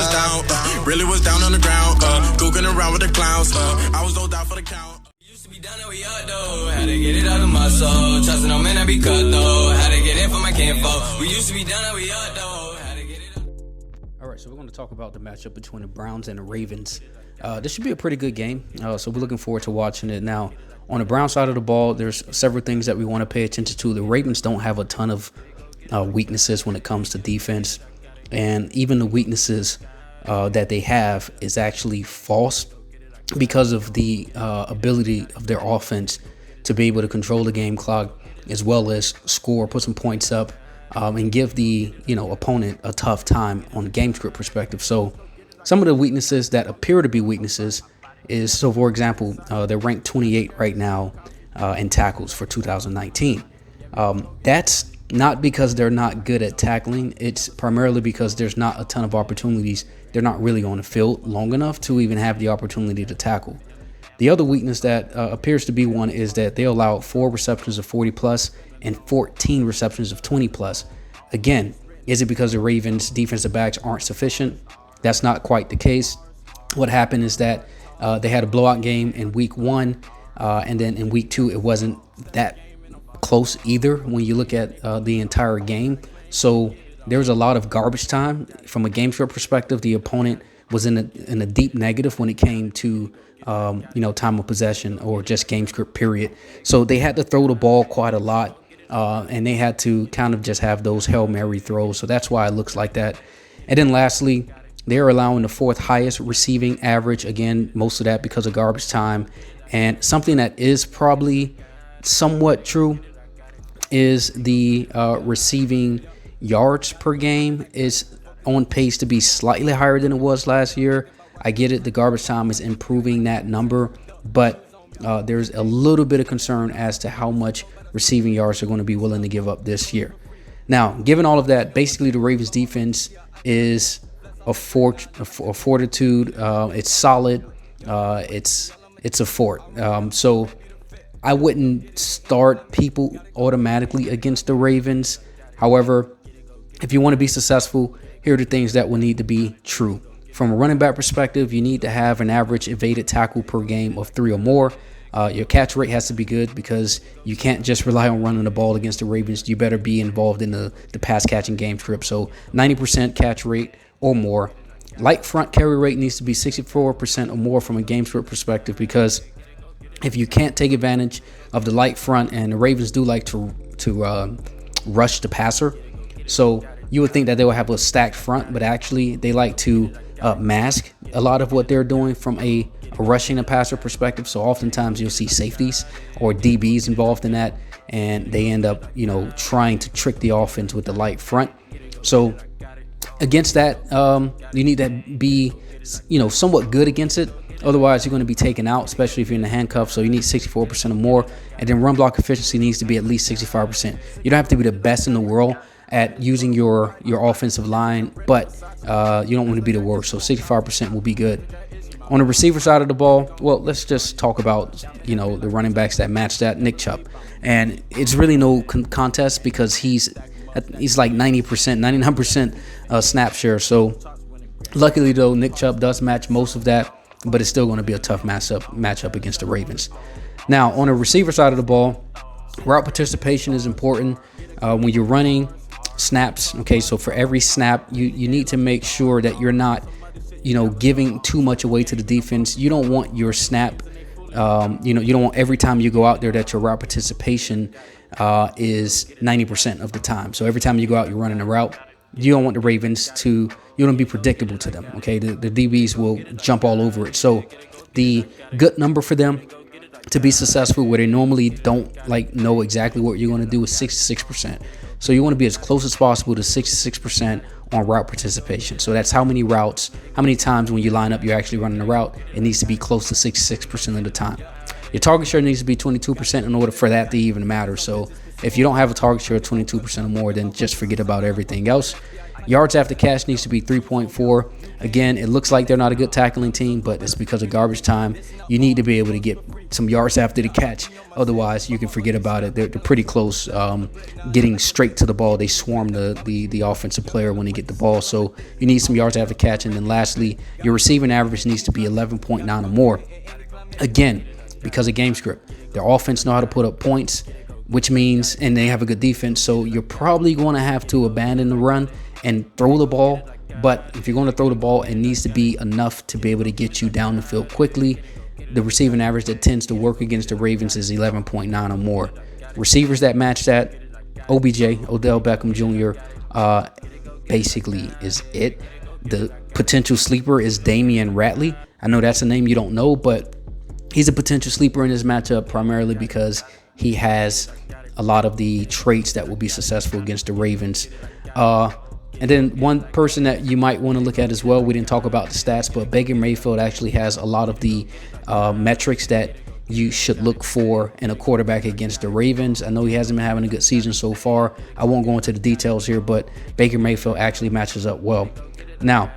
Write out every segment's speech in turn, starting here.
was down, really was down on the ground, googling around with the clowns, I was no down for the count. Used to be down and we up though, had to get it out of my soul, trusting no man I be cut though, had to get in for my kinfolk. We used to be down and we up though, had to get it up. All right, so we're going to talk about the matchup between the Browns and the Ravens. This should be a pretty good game, so we're looking forward to watching it. Now, on the Brown side of the ball, there's several things that we want to pay attention to. The Ravens don't have a ton of weaknesses when it comes to defense, and even the weaknesses that they have is actually false because of the ability of their offense to be able to control the game clock as well as score, put some points up, and give the opponent a tough time on the game script perspective. So some of the weaknesses that appear to be weaknesses is, so for example, they're ranked 28 right now in tackles for 2019. That's not because they're not good at tackling. It's primarily because there's not a ton of opportunities. They're not really on the field long enough to even have the opportunity to tackle. The other weakness that appears to be one is that they allow 4 receptions of 40 plus and 14 receptions of 20 plus. Again, is it because the Ravens defensive backs aren't sufficient? That's not quite the case. What happened is that they had a blowout game in week 1, and then in week 2 it wasn't that close either when you look at the entire game. So there was a lot of garbage time from a game script perspective. The opponent was in a deep negative when it came to time of possession or just game script period. So they had to throw the ball quite a lot, and they had to kind of just have those Hail Mary throws. So that's why it looks like that. And then lastly, they're allowing the 4th highest receiving average. Again, most of that because of garbage time. And something that is probably somewhat true is the receiving yards per game is on pace to be slightly higher than it was last year. I get it, the garbage time is improving that number, but there's a little bit of concern as to how much receiving yards they're going to be willing to give up this year. Now, given all of that, basically the Ravens defense is a fortitude. It's solid. It's a fort. So I wouldn't start people automatically against the Ravens. However, if you want to be successful, here are the things that will need to be true. From a running back perspective, you need to have an average evaded tackle per game of 3 or more. Your catch rate has to be good because you can't just rely on running the ball against the Ravens. You better be involved in the pass catching game script. So 90% catch rate or more. Light front carry rate needs to be 64% or more from a game script perspective, because if you can't take advantage of the light front, and the Ravens do like to rush the passer, so you would think that they will have a stacked front, but actually they like to mask a lot of what they're doing from a rushing a passer perspective. So oftentimes you'll see safeties or DBs involved in that, and they end up trying to trick the offense with the light front. So against that, you need to be somewhat good against it. Otherwise, you're going to be taken out, especially if you're in the handcuff. So you need 64% or more. And then run block efficiency needs to be at least 65%. You don't have to be the best in the world at using your offensive line, but you don't want to be the worst. So 65% will be good. On the receiver side of the ball, well, let's just talk about, the running backs that match that. Nick Chubb. And it's really no contest because he's like 90%, 99% snap share. So luckily, though, Nick Chubb does match most of that, but it's still going to be a tough matchup against the Ravens. Now, on the receiver side of the ball, route participation is important when you're running snaps. Okay, so for every snap, you need to make sure that you're not, giving too much away to the defense. You don't want your snap, you don't want every time you go out there that your route participation is 90% of the time. So every time you go out, you're running a route. You don't want the Ravens to, be predictable to them. Okay, the DBs will jump all over it. So the good number for them to be successful, where they normally don't know exactly what you're going to do, is 66%. So you want to be as close as possible to 66% on route participation. So that's how many routes, how many times when you line up, you're actually running a route. It needs to be close to 66% of the time. Your target share needs to be 22% in order for that to even matter. So if you don't have a target share of 22% or more, then just forget about everything else. Yards after catch needs to be 3.4. Again, it looks like they're not a good tackling team, but it's because of garbage time. You need to be able to get some yards after the catch. Otherwise, you can forget about it. They're pretty close getting straight to the ball. They swarm the offensive player when they get the ball. So you need some yards after catch. And then lastly, your receiving average needs to be 11.9 or more. Again, because of game script. Their offense know how to put up points, which means, and they have a good defense, so you're probably going to have to abandon the run and throw the ball. But if you're going to throw the ball, it needs to be enough to be able to get you down the field quickly. The receiving average that tends to work against the Ravens is 11.9 or more. Receivers that match that, OBJ, Odell Beckham Jr., basically is it. The potential sleeper is Damian Ratley. I know that's a name you don't know, but he's a potential sleeper in this matchup primarily because he has a lot of the traits that will be successful against the Ravens. And then one person that you might want to look at as well, we didn't talk about the stats, but Baker Mayfield actually has a lot of the metrics that you should look for in a quarterback against the Ravens. I know he hasn't been having a good season so far. I won't go into the details here, but Baker Mayfield actually matches up well. Now,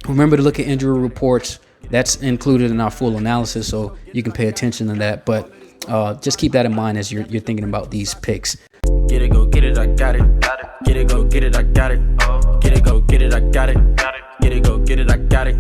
remember to look at injury reports. That's included in our full analysis, so you can pay attention to that. But just keep that in mind as you're thinking about these picks. Get it, go get it, I got it. Get it, go get it, I got it. Get it, go get it, I got it. Get it, go get it, I got it.